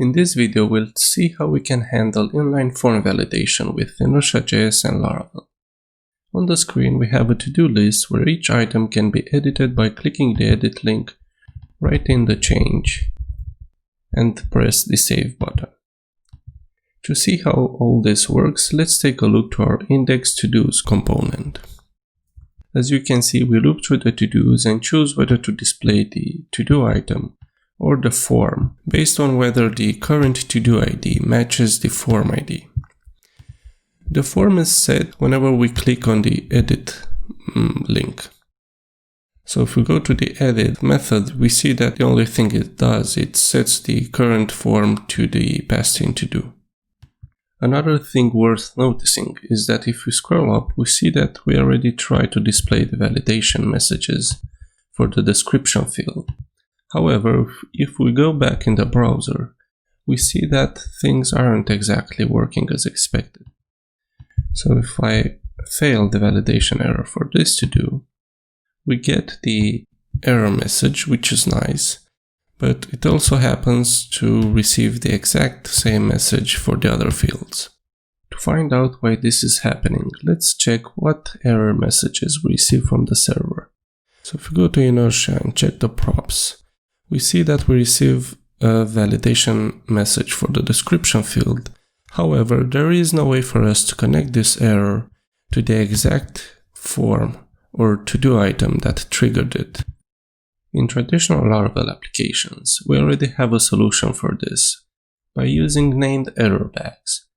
In this video, we'll see how we can handle inline form validation with InertiaJs and Laravel. On the screen, we have a to-do list where each item can be edited by clicking the edit link, write in the change, and press the save button. To see how all this works, let's take a look to our index to-dos component. As you can see, we loop through the to-dos and choose whether to display the to-do item or the form, based on whether the current to-do ID matches the form ID. The form is set whenever we click on the edit link. So if we go to the edit method, we see that the only thing it does, it sets the current form to the passed-in to-do. Another thing worth noticing is that if we scroll up, we see that we already tried to display the validation messages for the description field. However, if we go back in the browser, we see that things aren't exactly working as expected. So if I fail the validation error for this to do, we get the error message, which is nice, but it also happens to receive the exact same message for the other fields. To find out why this is happening, let's check what error messages we receive from the server. So if we go to Inertia and check the props, we see that we receive a validation message for the description field. However, there is no way for us to connect this error to the exact form or to-do item that triggered it. In traditional Laravel applications, we already have a solution for this by using named error bags.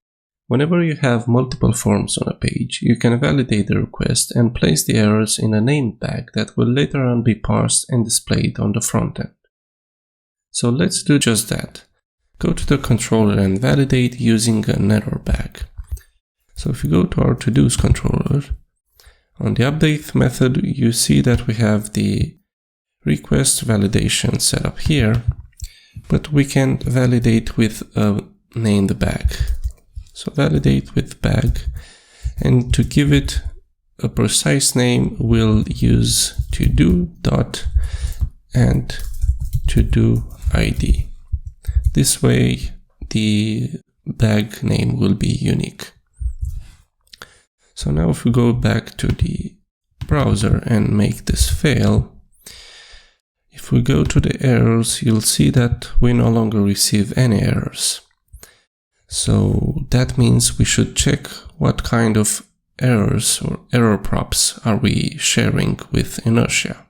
Whenever you have multiple forms on a page, you can validate the request and place the errors in a named bag that will later on be parsed and displayed on the front end. So let's do just that. Go to the controller and validate using an error bag. So if you go to our to-dos controller, on the update method, you see that we have the request validation set up here, but we can validate with a named bag. So validate with bag, and to give it a precise name, we'll use to-do dot and to-do ID. This way, the bag name will be unique. So now if we go back to the browser and make this fail, if we go to the errors, you'll see that we no longer receive any errors. So that means we should check what kind of errors or error props are we sharing with Inertia.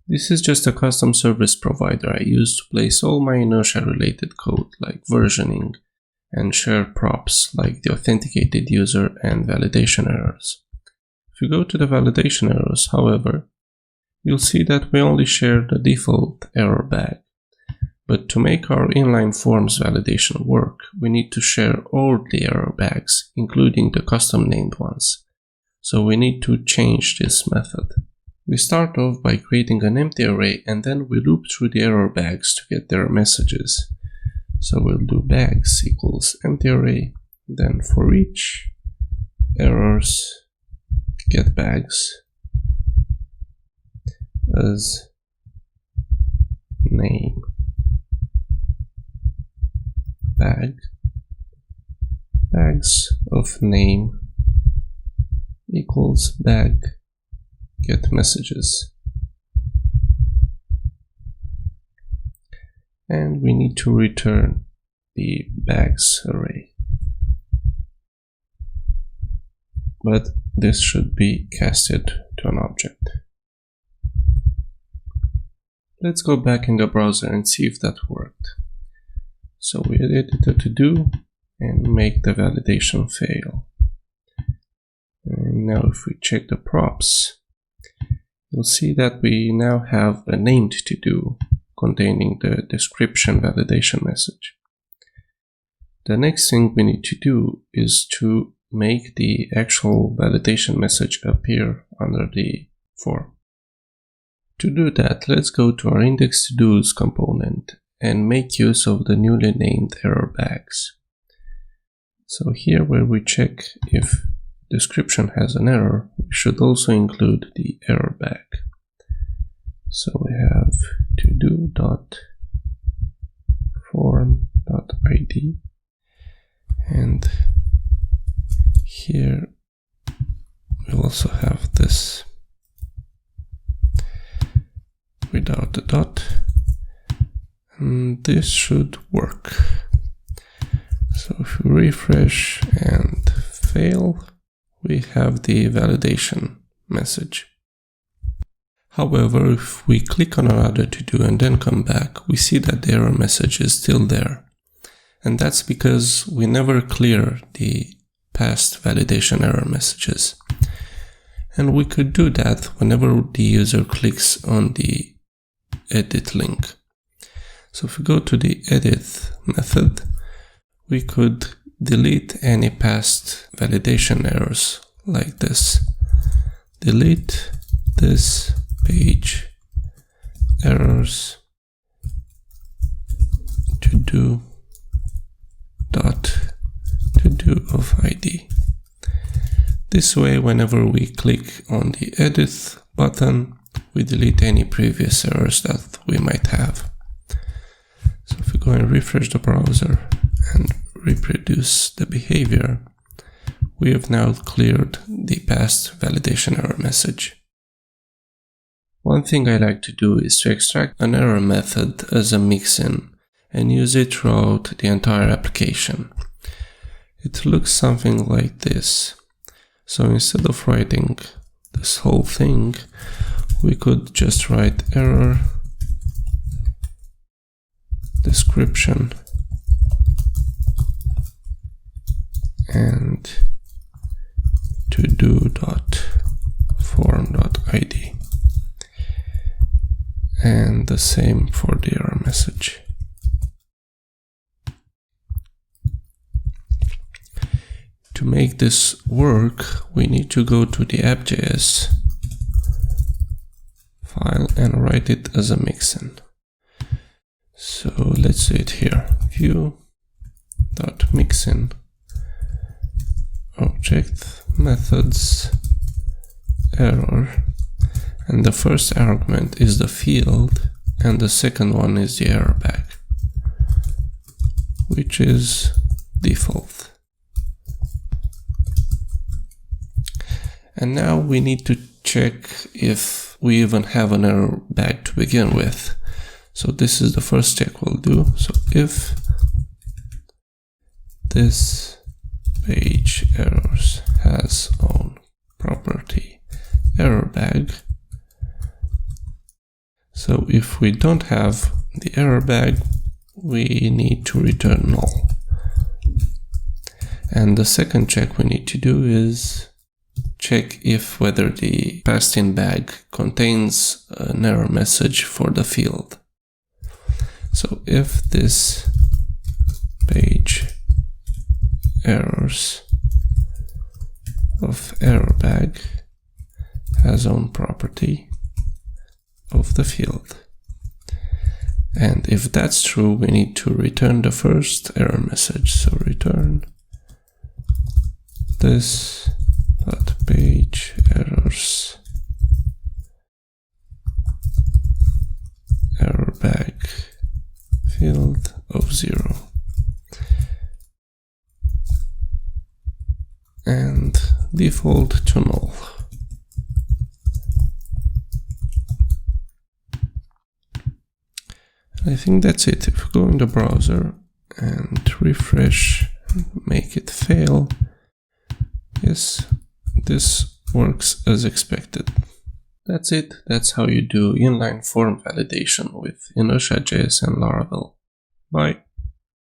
This is just a custom service provider I use to place all my Inertia related code like versioning and share props like the authenticated user and validation errors. If you go to the validation errors, however, you'll see that we only share the default error bag. But to make our inline forms validation work, we need to share all the error bags, including the custom named ones. So we need to change this method. We start off by creating an empty array and then we loop through the error bags to get their messages. So we'll do bags equals empty array, then for each errors get bags as name bag, bags of name equals bag get messages. And we need to return the bags array. But this should be casted to an object. Let's go back in the browser and see if that worked. So we edit the to-do and make the validation fail. And now if we check the props, you'll see that we now have a named to-do containing the description validation message. The next thing we need to do is to make the actual validation message appear under the form. To do that, let's go to our index to-dos component and make use of the newly named error bags. So here where we check if description has an error, we should also include the error bag. So we have to-do dot form.id, and here we also have this without the dot, and this should work. So if we refresh and fail, we have the validation message. However, if we click on another to do and then come back, we see that the error message is still there. And that's because we never clear the past validation error messages. And we could do that whenever the user clicks on the edit link. So if we go to the edit method, we could delete any past validation errors like this. Delete this page errors to do of ID. This way, whenever we click on the edit button, we delete any previous errors that we might have. So if we go and refresh the browser and reproduce the behavior, we have now cleared the past validation error message. One thing I like to do is to extract an error method as a mixin and use it throughout the entire application. It looks something like this. So instead of writing this whole thing, we could just write error description and todo.form.id, and the same for the error message. To make this work, we need to go to the app.js file and write it as a mixin. So let's do it here. View.mixin object methods error, and the first argument is the field and the second one is the error bag, which is default. And now we need to check if we even have an error bag to begin with. So this is the first check we'll do. So if this page errors has own property error bag. So if we don't have the error bag, we need to return null. And the second check we need to do is check if whether the passed in bag contains an error message for the field. So if this page errors of error bag has own property of the field. And if that's true, we need to return the first error message. So return this page errors error bag field of 0 and default to null. I think that's it. If we go in the browser and refresh, make it fail, yes, this works as expected. That's it. That's how you do inline form validation with InertiaJs and Laravel. Bye.